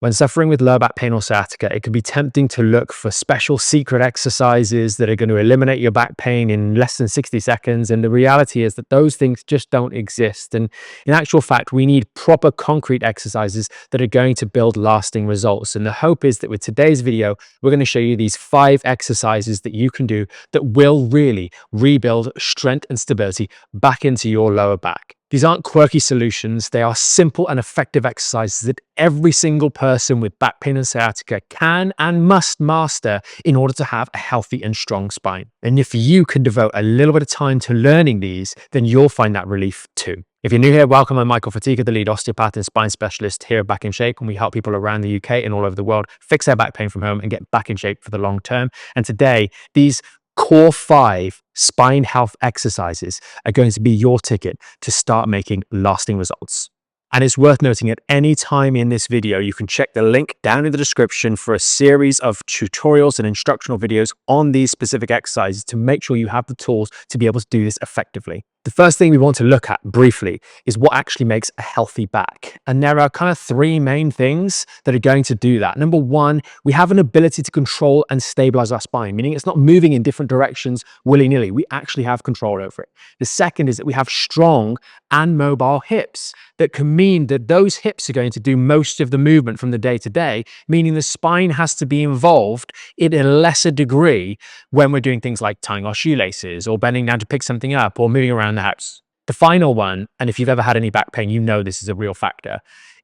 When suffering with lower back pain or sciatica, it can be tempting to look for special secret exercises that are going to eliminate your back pain in less than 60 seconds. And the reality is that those things just don't exist. And in actual fact, we need proper concrete exercises that are going to build lasting results. And the hope is that with today's video, we're going to show you these 5 exercises that you can do that will really rebuild strength and stability back into your lower back. These aren't quirky solutions. They are simple and effective exercises that every single person with back pain and sciatica can and must master in order to have a healthy and strong spine. And if you can devote a little bit of time to learning these, then you'll find that relief too. If you're new here, welcome. I'm Michael Fatika, the lead osteopath and spine specialist here at Back in Shape, and we help people around the UK and all over the world fix their back pain from home and get back in shape for the long term. And today, these core 5 spine health exercises are going to be your ticket to start making lasting results. And it's worth noting at any time in this video, you can check the link down in the description for a series of tutorials and instructional videos on these specific exercises to make sure you have the tools to be able to do this effectively. The first thing we want to look at briefly is what actually makes a healthy back. And there are kind of 3 main things that are going to do that. Number 1, we have an ability to control and stabilize our spine, meaning it's not moving in different directions willy-nilly. We actually have control over it. The second is that we have strong and mobile hips. That can mean that those hips are going to do most of the movement from the day to day, meaning the spine has to be involved in a lesser degree when we're doing things like tying our shoelaces or bending down to pick something up or moving around the house. The final one, and if you've ever had any back pain, you know this is a real factor,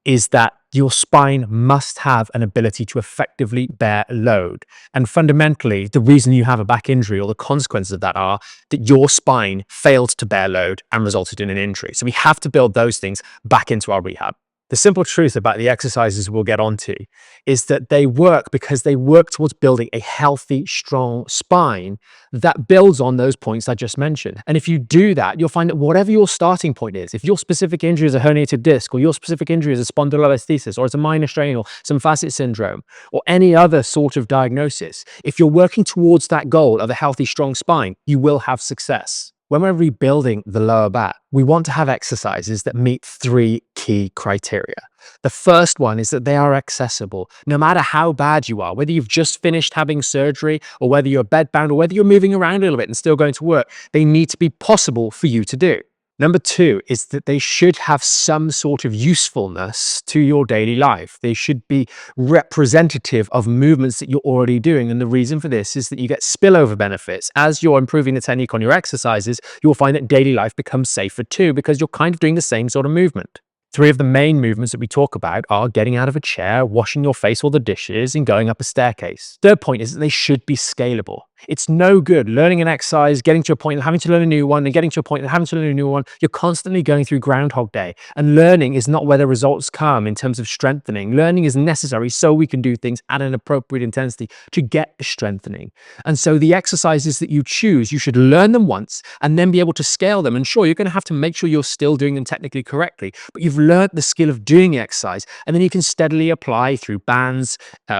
is that your spine must have an ability to effectively bear load. And fundamentally, the reason you have a back injury or the consequences of that are that your spine failed to bear load and resulted in an injury. So we have to build those things back into our rehab. The simple truth about the exercises we'll get onto is that they work because they work towards building a healthy, strong spine that builds on those points I just mentioned. And if you do that, you'll find that whatever your starting point is, if your specific injury is a herniated disc, or your specific injury is a spondylolisthesis, or it's a minor strain, or some facet syndrome, or any other sort of diagnosis, if you're working towards that goal of a healthy, strong spine, you will have success. When we're rebuilding the lower back, we want to have exercises that meet 3 key criteria. The first one is that they are accessible. No matter how bad you are, whether you've just finished having surgery or whether you're bedbound or whether you're moving around a little bit and still going to work, they need to be possible for you to do. Number 2 is that they should have some sort of usefulness to your daily life. They should be representative of movements that you're already doing. And the reason for this is that you get spillover benefits. As you're improving the technique on your exercises, you'll find that daily life becomes safer too, because you're kind of doing the same sort of movement. 3 of the main movements that we talk about are getting out of a chair, washing your face or the dishes, and going up a staircase. Third point is that they should be scalable. It's no good learning an exercise, getting to a point and having to learn a new one, and getting to a point and having to learn a new one. You're constantly going through Groundhog Day. And learning is not where the results come in terms of strengthening. Learning is necessary so we can do things at an appropriate intensity to get strengthening. And so the exercises that you choose, you should learn them once and then be able to scale them. And sure, you're going to have to make sure you're still doing them technically correctly, but you've learned the skill of doing the exercise, and then you can steadily apply through bands,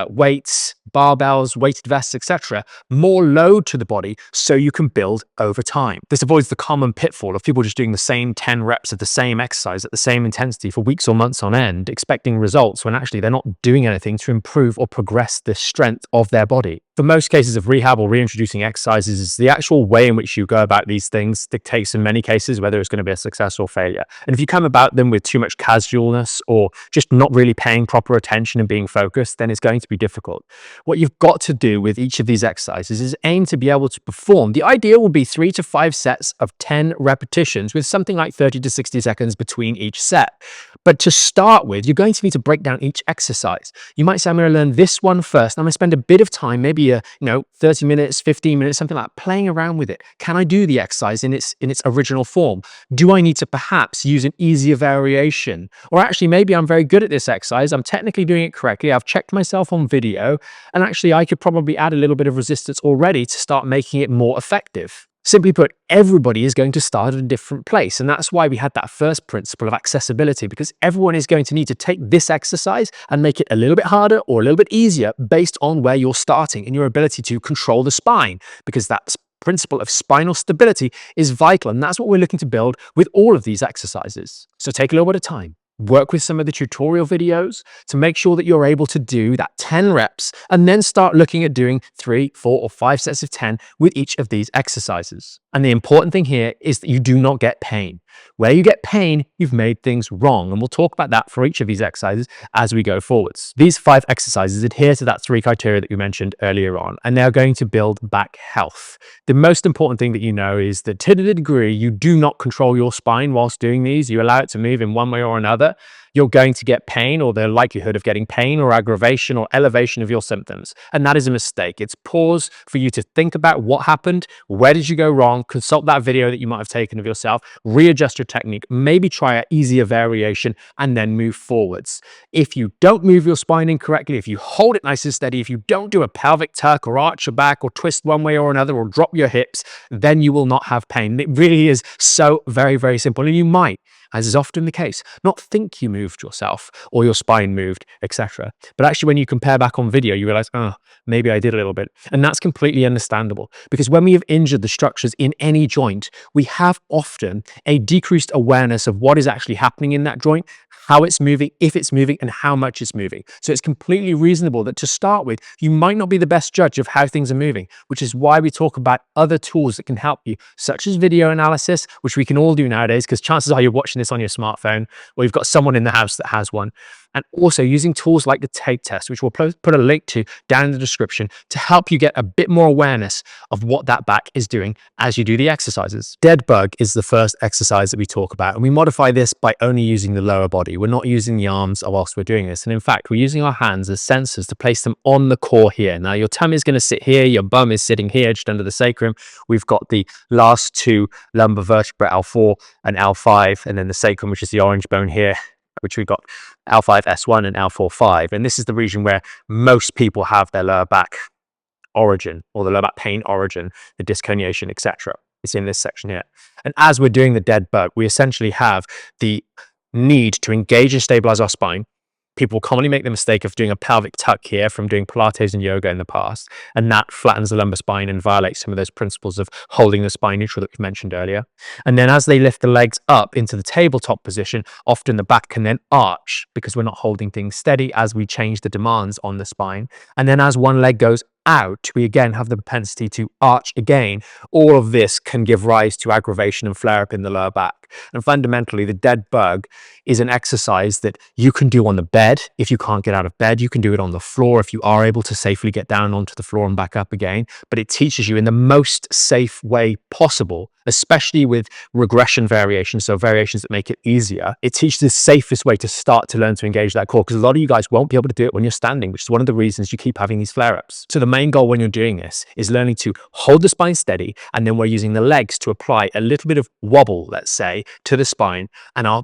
weights, barbells, weighted vests, etc., more load to the body so you can build over time. This avoids the common pitfall of people just doing the same 10 reps of the same exercise at the same intensity for weeks or months on end, expecting results when actually they're not doing anything to improve or progress the strength of their body. For most cases of rehab or reintroducing exercises, the actual way in which you go about these things dictates in many cases whether it's going to be a success or failure. And if you come about them with too much casualness or just not really paying proper attention and being focused, then it's going to be difficult. What you've got to do with each of these exercises is aim to be able to perform. The ideal will be 3 to 5 sets of 10 repetitions with something like 30 to 60 seconds between each set. But to start with, you're going to need to break down each exercise. You might say, I'm going to learn this one first. I'm going to spend a bit of time, maybe 30 minutes, 15 minutes, something like that, playing around with it. Can I do the exercise in its original form? Do I need to perhaps use an easier variation? Or actually, maybe I'm very good at this exercise. I'm technically doing it correctly. I've checked myself on video, and actually I could probably add a little bit of resistance already to start making it more effective. Simply put, everybody is going to start at a different place. And that's why we had that first principle of accessibility, because everyone is going to need to take this exercise and make it a little bit harder or a little bit easier based on where you're starting and your ability to control the spine, because that principle of spinal stability is vital. And that's what we're looking to build with all of these exercises. So take a little bit of time. work with some of the tutorial videos to make sure that you're able to do that 10 reps and then start looking at doing 3, 4, or 5 sets of 10 with each of these exercises. And the important thing here is that you do not get pain. Where you get pain, you've made things wrong. And we'll talk about that for each of these exercises as we go forwards. These 5 exercises adhere to that 3 criteria that we mentioned earlier on, and they're going to build back health. The most important thing that you know is that to the degree you do not control your spine whilst doing these, you allow it to move in one way or another, you're going to get pain, or the likelihood of getting pain or aggravation or elevation of your symptoms. And that is a mistake. It's pause for you to think about what happened, where did you go wrong, consult that video that you might have taken of yourself, readjust your technique, maybe try an easier variation, and then move forwards. If you don't move your spine incorrectly, if you hold it nice and steady, if you don't do a pelvic tuck or arch your back or twist one way or another or drop your hips, then you will not have pain. It really is so very, very simple. And you might, as is often the case, not think you moved yourself or your spine moved, etc. But actually, when you compare back on video, you realize, oh, maybe I did a little bit. And that's completely understandable, because when we have injured the structures in any joint, we have often a decreased awareness of what is actually happening in that joint, how it's moving, if it's moving, and how much it's moving. So it's completely reasonable that to start with, you might not be the best judge of how things are moving, which is why we talk about other tools that can help you, such as video analysis, which we can all do nowadays, because chances are you're watching this on your smartphone, or you've got someone in the house that has one. And also using tools like the tape test, which we'll put a link to down in the description to help you get a bit more awareness of what that back is doing as you do the exercises. Dead bug is the first exercise that we talk about, and we modify this by only using the lower body. We're not using the arms whilst we're doing this. And in fact, we're using our hands as sensors to place them on the core here. Now, your tummy is going to sit here, your bum is sitting here just under the sacrum. We've got the last 2 lumbar vertebrae, L4 and L5, and then the sacrum, which is the orange bone here, which we've got L5, S1 and L4, 5. And this is the region where most people have their lower back origin, or the lower back pain origin, the disc herniation, etc. It's in this section here. And as we're doing the dead bug, we essentially have the need to engage and stabilize our spine. People commonly make the mistake of doing a pelvic tuck here from doing Pilates and yoga in the past, and that flattens the lumbar spine and violates some of those principles of holding the spine neutral that we've mentioned earlier. And then as they lift the legs up into the tabletop position, often the back can then arch because we're not holding things steady as we change the demands on the spine. And then as one leg goes out, we again have the propensity to arch again. All of this can give rise to aggravation and flare up in the lower back. And fundamentally, the dead bug is an exercise that you can do on the bed. If you can't get out of bed, you can do it on the floor if you are able to safely get down onto the floor and back up again. But it teaches you in the most safe way possible, especially with regression variations, so variations that make it easier. It teaches the safest way to start to learn to engage that core, because a lot of you guys won't be able to do it when you're standing, which is one of the reasons you keep having these flare-ups. So the main goal when you're doing this is learning to hold the spine steady, and then we're using the legs to apply a little bit of wobble, let's say, to the spine. And our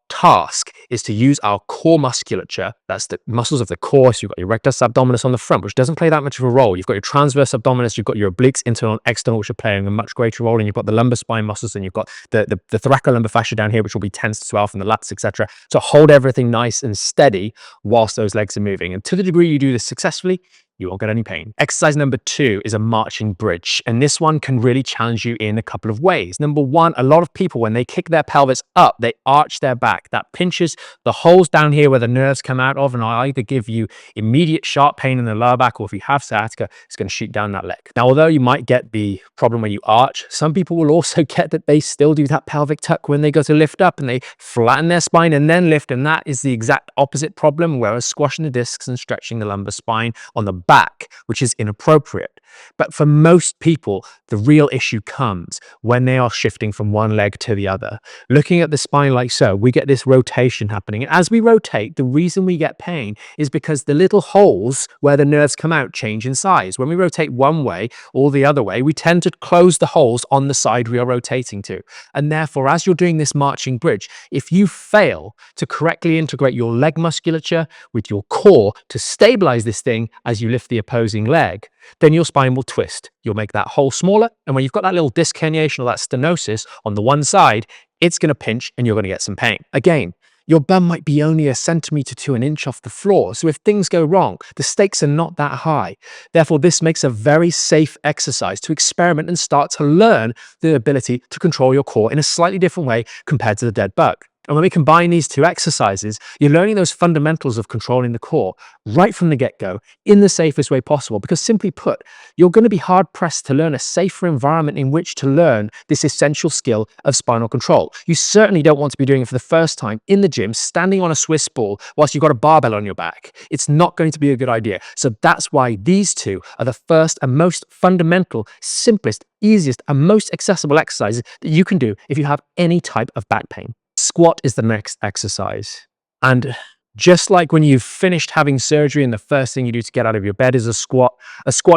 task is to use our core musculature. That's the muscles of the core. So you've got your rectus abdominis on the front, which doesn't play that much of a role. You've got your transverse abdominis, you've got your obliques, internal and external, which are playing a much greater role. And you've got the lumbar spine muscles, and you've got the thoracolumbar fascia down here, which will be 10 to 12 from the lats, etc. So hold everything nice and steady whilst those legs are moving. And to the degree you do this successfully, you won't get any pain. Exercise number 2 is a marching bridge. And this one can really challenge you in a couple of ways. Number 1, a lot of people, when they kick their pelvis up, they arch their back. That pinches the holes down here where the nerves come out of, and will either give you immediate sharp pain in the lower back, or if you have sciatica, it's going to shoot down that leg. Now, although you might get the problem when you arch, some people will also get that they still do that pelvic tuck when they go to lift up, and they flatten their spine and then lift. And that is the exact opposite problem, whereas squashing the discs and stretching the lumbar spine on the back, which is inappropriate. But for most people, the real issue comes when they are shifting from one leg to the other. Looking at the spine like so, we get this rotation happening. And as we rotate, the reason we get pain is because the little holes where the nerves come out change in size. When we rotate one way or the other way, we tend to close the holes on the side we are rotating to. And therefore, as you're doing this marching bridge, if you fail to correctly integrate your leg musculature with your core to stabilize this thing as you lift the opposing leg, then your spine will twist. You'll make that hole smaller, and when you've got that little disc herniation or that stenosis on the one side, it's going to pinch and you're going to get some pain. Again, your bum might be only a centimeter to an inch off the floor, so if things go wrong, the stakes are not that high. Therefore, this makes a very safe exercise to experiment and start to learn the ability to control your core in a slightly different way compared to the dead bug. And when we combine these two exercises, you're learning those fundamentals of controlling the core right from the get-go in the safest way possible. Because simply put, you're going to be hard-pressed to learn a safer environment in which to learn this essential skill of spinal control. You certainly don't want to be doing it for the first time in the gym, standing on a Swiss ball whilst you've got a barbell on your back. It's not going to be a good idea. So that's why these two are the first and most fundamental, simplest, easiest, and most accessible exercises that you can do if you have any type of back pain. Squat is the next exercise. And just like when you've finished having surgery and the first thing you do to get out of your bed is a squat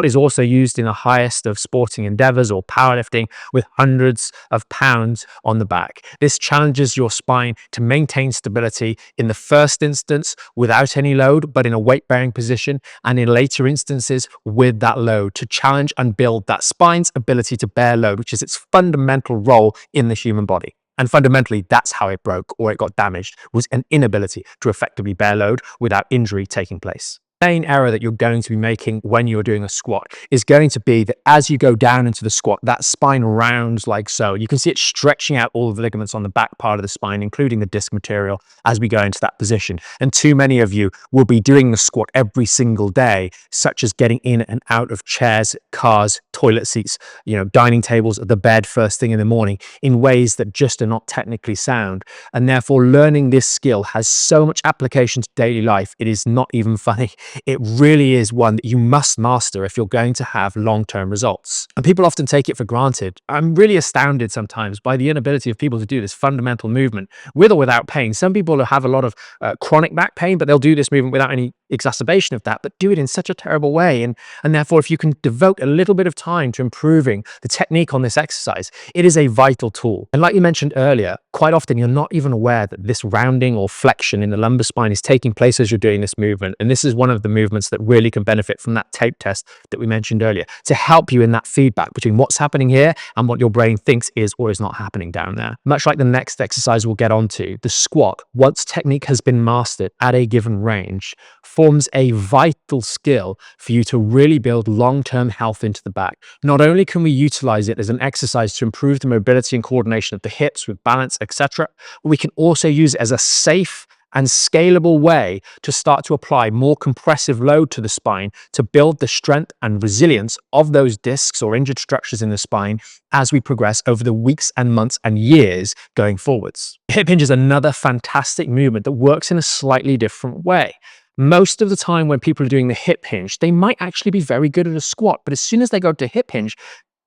is also used in the highest of sporting endeavors or powerlifting with hundreds of pounds on the back. This challenges your spine to maintain stability in the first instance without any load, but in a weight-bearing position, and in later instances with that load to challenge and build that spine's ability to bear load, which is its fundamental role in the human body. And fundamentally, that's how it broke or it got damaged, was an inability to effectively bear load without injury taking place. The main error that you're going to be making when you're doing a squat is going to be that as you go down into the squat, that spine rounds like so. You can see it stretching out all of the ligaments on the back part of the spine, including the disc material, as we go into that position. And too many of you will be doing the squat every single day, such as getting in and out of chairs, cars, toilet seats, dining tables, the bed first thing in the morning, in ways that just are not technically sound. And therefore, learning this skill has so much application to daily life, it is not even funny. It really is one that you must master if you're going to have long-term results. And people often take it for granted. I'm really astounded sometimes by the inability of people to do this fundamental movement with or without pain. Some people have a lot of chronic back pain, but they'll do this movement without any exacerbation of that, but do it in such a terrible way. And therefore, if you can devote a little bit of time to improving the technique on this exercise, it is a vital tool. And like you mentioned earlier, quite often you're not even aware that this rounding or flexion in the lumbar spine is taking place as you're doing this movement. And this is one of the movements that really can benefit from that tape test that we mentioned earlier to help you in that feedback between what's happening here and what your brain thinks is or is not happening down there. Much like the next exercise we'll get onto, the squat, once technique has been mastered at a given range, forms a vital skill for you to really build long-term health into the back. Not only can we utilize it as an exercise to improve the mobility and coordination of the hips with balance, etc., but we can also use it as a safe and scalable way to start to apply more compressive load to the spine to build the strength and resilience of those discs or injured structures in the spine as we progress over the weeks and months and years going forwards. Hip hinge is another fantastic movement that works in a slightly different way. Most of the time when people are doing the hip hinge, they might actually be very good at a squat, but as soon as they go to hip hinge,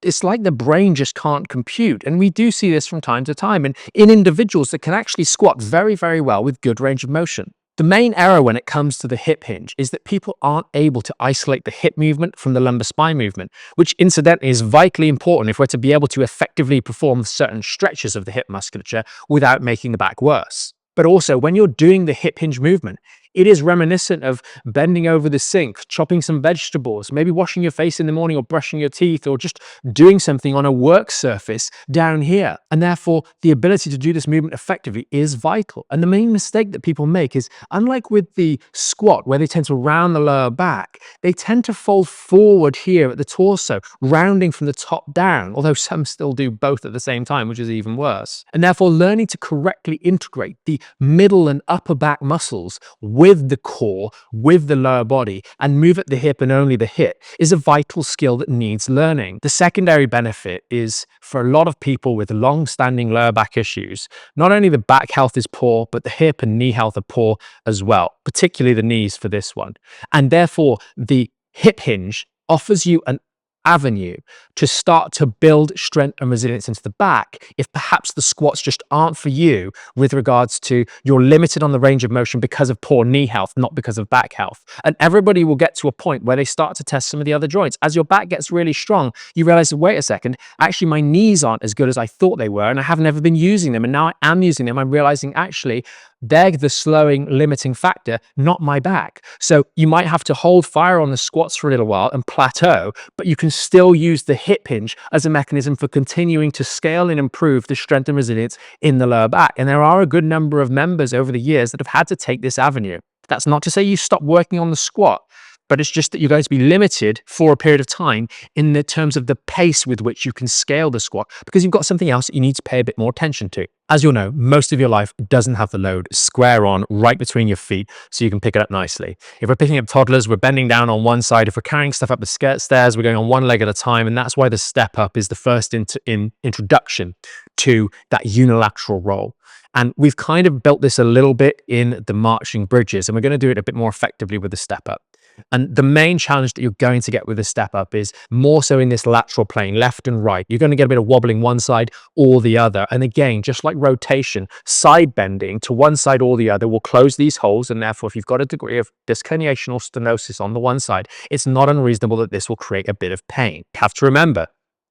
it's like the brain just can't compute. And we do see this from time to time and in individuals that can actually squat very, very well with good range of motion. The main error when it comes to the hip hinge is that people aren't able to isolate the hip movement from the lumbar spine movement, which incidentally is vitally important if we're to be able to effectively perform certain stretches of the hip musculature without making the back worse. But also when you're doing the hip hinge movement, it is reminiscent of bending over the sink, chopping some vegetables, maybe washing your face in the morning or brushing your teeth or just doing something on a work surface down here. And therefore, the ability to do this movement effectively is vital. And the main mistake that people make is, unlike with the squat, where they tend to round the lower back, they tend to fold forward here at the torso, rounding from the top down, although some still do both at the same time, which is even worse. And therefore, learning to correctly integrate the middle and upper back muscles with the core, with the lower body, and move at the hip and only the hip is a vital skill that needs learning. The secondary benefit is for a lot of people with long-standing lower back issues, not only the back health is poor, but the hip and knee health are poor as well, particularly the knees for this one. And therefore, the hip hinge offers you an avenue to start to build strength and resilience into the back if perhaps the squats just aren't for you with regards to you're limited on the range of motion because of poor knee health, not because of back health. And everybody will get to a point where they start to test some of the other joints. As your back gets really strong, you realize, wait a second, actually my knees aren't as good as I thought they were and I have never been using them, and now I am using them. I'm realizing actually they're the slowing, limiting factor, not my back. So you might have to hold fire on the squats for a little while and plateau, but you can still use the hip hinge as a mechanism for continuing to scale and improve the strength and resilience in the lower back. And there are a good number of members over the years that have had to take this avenue. That's not to say you stop working on the squat, but it's just that you're going to be limited for a period of time in the terms of the pace with which you can scale the squat, because you've got something else that you need to pay a bit more attention to. As you'll know, most of your life doesn't have the load square on right between your feet, so you can pick it up nicely. If we're picking up toddlers, we're bending down on one side. If we're carrying stuff up the stairs, we're going on one leg at a time, and that's why the step up is the first introduction to that unilateral roll. And we've kind of built this a little bit in the marching bridges, and we're going to do it a bit more effectively with the step up. And the main challenge that you're going to get with the step up is more so in this lateral plane, left and right. You're going to get a bit of wobbling one side or the other. And again, just like rotation, side bending to one side or the other will close these holes. And therefore, if you've got a degree of disc herniation or stenosis on the one side, it's not unreasonable that this will create a bit of pain. You have to remember,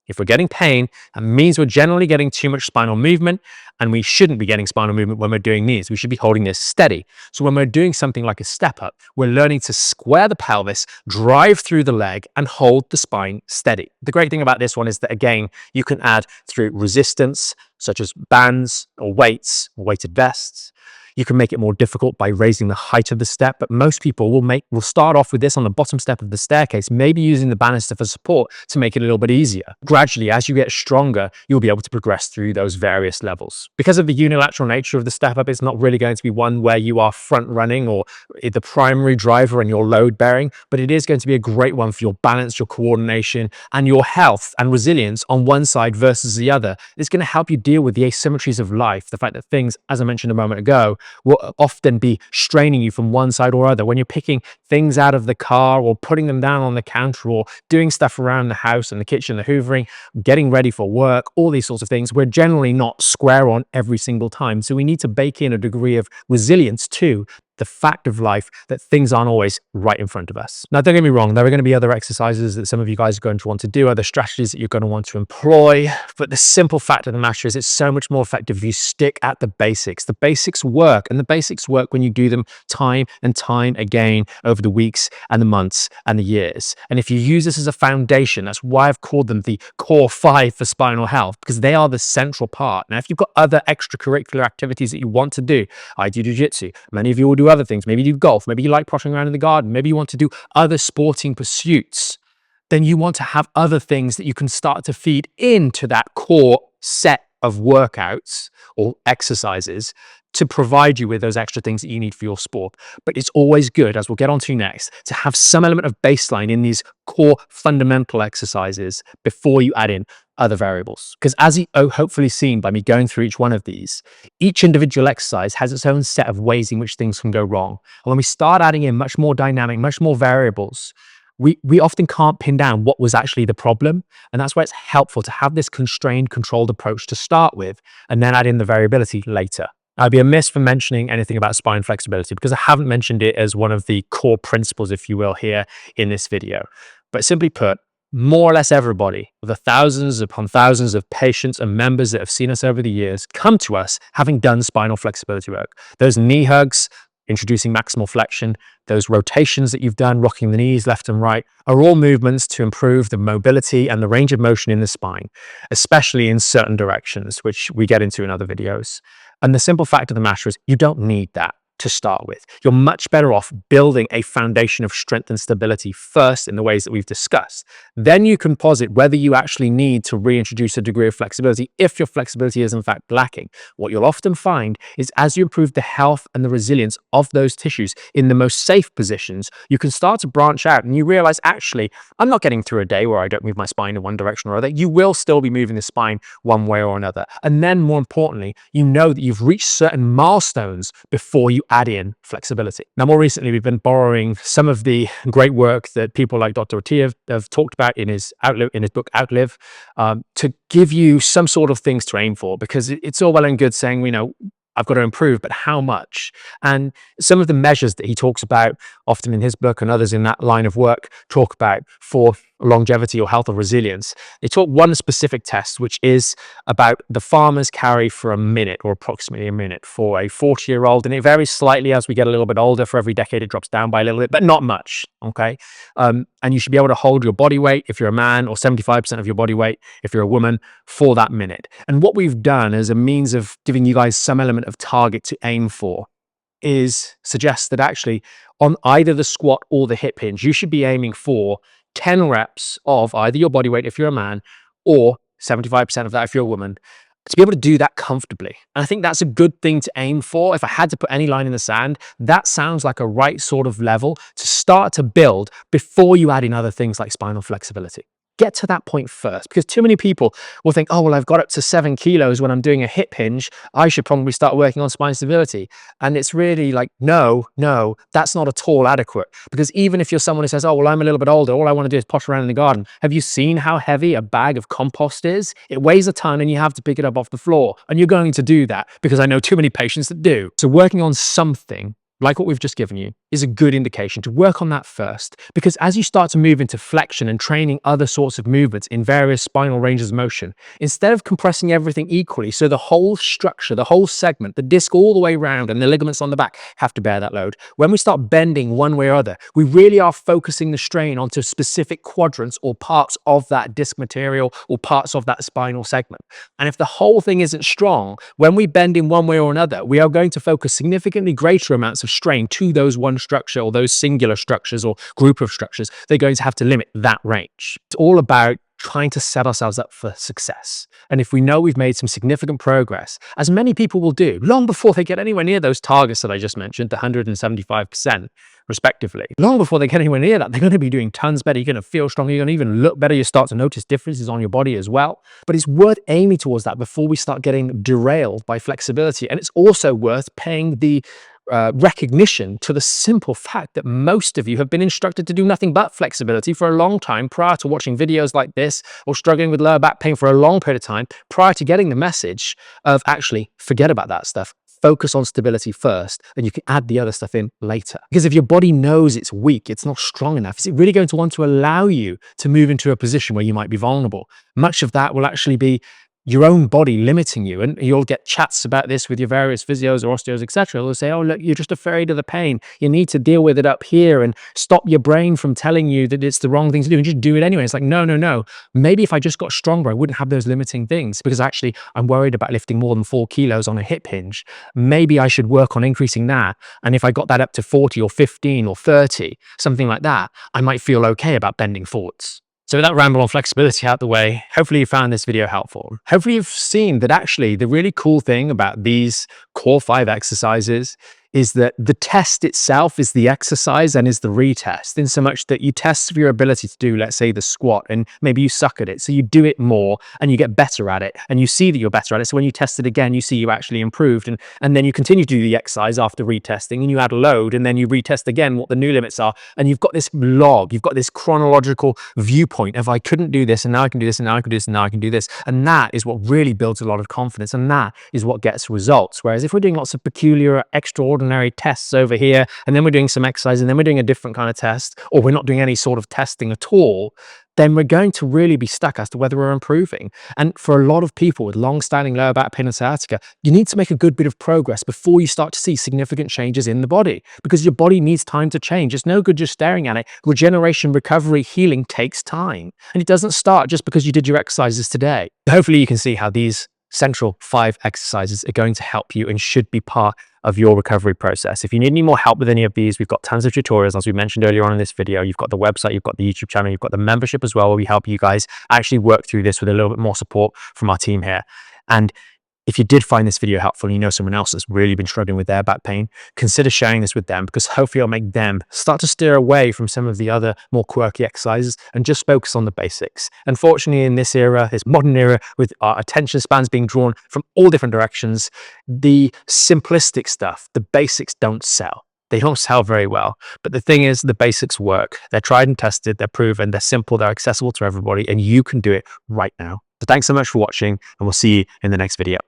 if we're getting pain, that means we're generally getting too much spinal movement, and we shouldn't be getting spinal movement when we're doing these. We should be holding this steady. So when we're doing something like a step up, we're learning to square the pelvis, drive through the leg, and hold the spine steady. The great thing about this one is that, again, you can add through resistance, such as bands or weights or weighted vests. You can make it more difficult by raising the height of the step, but most people will start off with this on the bottom step of the staircase, maybe using the banister for support to make it a little bit easier. Gradually, as you get stronger, you'll be able to progress through those various levels. Because of the unilateral nature of the step up, it's not really going to be one where you are front running or the primary driver and your load bearing, but it is going to be a great one for your balance, your coordination, and your health and resilience on one side versus the other. It's going to help you deal with the asymmetries of life, the fact that things, as I mentioned a moment ago, will often be straining you from one side or other. When you're picking things out of the car or putting them down on the counter or doing stuff around the house and the kitchen, the hoovering, getting ready for work, all these sorts of things, we're generally not square on every single time. So we need to bake in a degree of resilience to the fact of life that things aren't always right in front of us. Now, don't get me wrong, there are going to be other exercises that some of you guys are going to want to do, other strategies that you're going to want to employ, but the simple fact of the matter is it's so much more effective if you stick at the basics. The basics work, and the basics work when you do them time and time again over the weeks and the months and the years. And if you use this as a foundation, that's why I've called them the core 5 for spinal health, because they are the central part. Now, if you've got other extracurricular activities that you want to do, I do jiu-jitsu, many of you will do other things, maybe you do golf, maybe you like pottering around in the garden, maybe you want to do other sporting pursuits, then you want to have other things that you can start to feed into that core set of workouts or exercises to provide you with those extra things that you need for your sport. But it's always good, as we'll get on to next, to have some element of baseline in these core fundamental exercises before you add in other variables. Because as you hopefully seen by me going through each one of these, each individual exercise has its own set of ways in which things can go wrong. And when we start adding in much more dynamic, much more variables, we often can't pin down what was actually the problem. And that's why it's helpful to have this constrained, controlled approach to start with, and then add in the variability later. I'd be amiss for mentioning anything about spine flexibility because I haven't mentioned it as one of the core principles, if you will, here in this video. But simply put, more or less everybody, the thousands upon thousands of patients and members that have seen us over the years, come to us having done spinal flexibility work. Those knee hugs, introducing maximal flexion, those rotations that you've done, rocking the knees left and right, are all movements to improve the mobility and the range of motion in the spine, especially in certain directions, which we get into in other videos. And the simple fact of the matter is you don't need that to start with. You're much better off building a foundation of strength and stability first in the ways that we've discussed. Then you can posit whether you actually need to reintroduce a degree of flexibility if your flexibility is in fact lacking. What you'll often find is as you improve the health and the resilience of those tissues in the most safe positions, you can start to branch out and you realize, actually, I'm not getting through a day where I don't move my spine in one direction or other. You will still be moving the spine one way or another. And then more importantly, you know that you've reached certain milestones before you add in flexibility. Now, more recently, we've been borrowing some of the great work that people like Dr. Atiyah have talked about in his book Outlive, to give you some sort of things to aim for, because it's all well and good saying, I've got to improve, but how much? And some of the measures that he talks about often in his book and others in that line of work talk about for longevity or health or resilience. They talk one specific test, which is about the farmer's carry for a minute or approximately a minute for a 40-year-old. And it varies slightly as we get a little bit older. For every decade, it drops down by a little bit, but not much. Okay. And you should be able to hold your body weight if you're a man, or 75% of your body weight if you're a woman, for that minute. And what we've done as a means of giving you guys some element of target to aim for suggests that actually on either the squat or the hip hinge, you should be aiming for 10 reps of either your body weight if you're a man, or 75% of that if you're a woman, to be able to do that comfortably. And I think that's a good thing to aim for. If I had to put any line in the sand, that sounds like a right sort of level to start to build before you add in other things like spinal flexibility. Get to that point first, because too many people will think, oh, well, I've got up to 7 kilos when I'm doing a hip hinge. I should probably start working on spine stability. And it's really like, no, that's not at all adequate. Because even if you're someone who says, oh, well, I'm a little bit older, all I want to do is posh around in the garden. Have you seen how heavy a bag of compost is? It weighs a ton and you have to pick it up off the floor. And you're going to do that, because I know too many patients that do. So working on something like what we've just given you is a good indication to work on that first, because as you start to move into flexion and training other sorts of movements in various spinal ranges of motion, instead of compressing everything equally, so the whole structure, the whole segment, the disc all the way around and the ligaments on the back have to bear that load. When we start bending one way or other, we really are focusing the strain onto specific quadrants or parts of that disc material or parts of that spinal segment. And if the whole thing isn't strong, when we bend in one way or another, we are going to focus significantly greater amounts of strain to those one structure or those singular structures or group of structures. They're going to have to limit that range. It's all about trying to set ourselves up for success. And if we know we've made some significant progress, as many people will do, long before they get anywhere near those targets that I just mentioned, the 175% respectively, long before they get anywhere near that, they're going to be doing tons better. You're going to feel stronger. You're going to even look better. You start to notice differences on your body as well. But it's worth aiming towards that before we start getting derailed by flexibility. And it's also worth paying the recognition to the simple fact that most of you have been instructed to do nothing but flexibility for a long time prior to watching videos like this, or struggling with lower back pain for a long period of time prior to getting the message of actually forget about that stuff. Focus on stability first, and you can add the other stuff in later. Because if your body knows it's weak, it's not strong enough, is it really going to want to allow you to move into a position where you might be vulnerable? Much of that will actually be your own body limiting you. And you'll get chats about this with your various physios or osteos, etc. They'll say, oh, look, you're just afraid of the pain. You need to deal with it up here and stop your brain from telling you that it's the wrong thing to do and just do it anyway. It's like, no. Maybe if I just got stronger, I wouldn't have those limiting things, because actually I'm worried about lifting more than 4 kilos on a hip hinge. Maybe I should work on increasing that. And if I got that up to 40 or 15 or 30, something like that, I might feel okay about bending forwards. So with that ramble on flexibility out the way, hopefully you found this video helpful. Hopefully you've seen that actually the really cool thing about these core 5 exercises is that the test itself is the exercise and is the retest, in so much that you test for your ability to do, let's say, the squat, and maybe you suck at it. So you do it more and you get better at it, and you see that you're better at it. So when you test it again, you see you actually improved, and then you continue to do the exercise after retesting, and you add a load, and then you retest again what the new limits are. And you've got this log, you've got this chronological viewpoint of I couldn't do this, and now I can do this, and now I can do this, and now I can do this. And that is what really builds a lot of confidence, and that is what gets results. Whereas if we're doing lots of peculiar, extraordinary tests over here, and then we're doing some exercise, and then we're doing a different kind of test, or we're not doing any sort of testing at all, then we're going to really be stuck as to whether we're improving. And for a lot of people with long-standing lower back pain and sciatica, you need to make a good bit of progress before you start to see significant changes in the body, because your body needs time to change. It's no good just staring at it. Regeneration, recovery, healing takes time, and it doesn't start just because you did your exercises today. Hopefully you can see how these central 5 exercises are going to help you and should be part of your recovery process. If you need any more help with any of these, we've got tons of tutorials, as we mentioned earlier on in this video. You've got the website, you've got the YouTube channel, you've got the membership as well, where we help you guys actually work through this with a little bit more support from our team here. And if you did find this video helpful and you know someone else that's really been struggling with their back pain, consider sharing this with them, because hopefully it'll make them start to steer away from some of the other more quirky exercises and just focus on the basics. Unfortunately, in this era, this modern era, with our attention spans being drawn from all different directions, the simplistic stuff, the basics don't sell. They don't sell very well. But the thing is, the basics work. They're tried and tested, they're proven, they're simple, they're accessible to everybody, and you can do it right now. So thanks so much for watching, and we'll see you in the next video.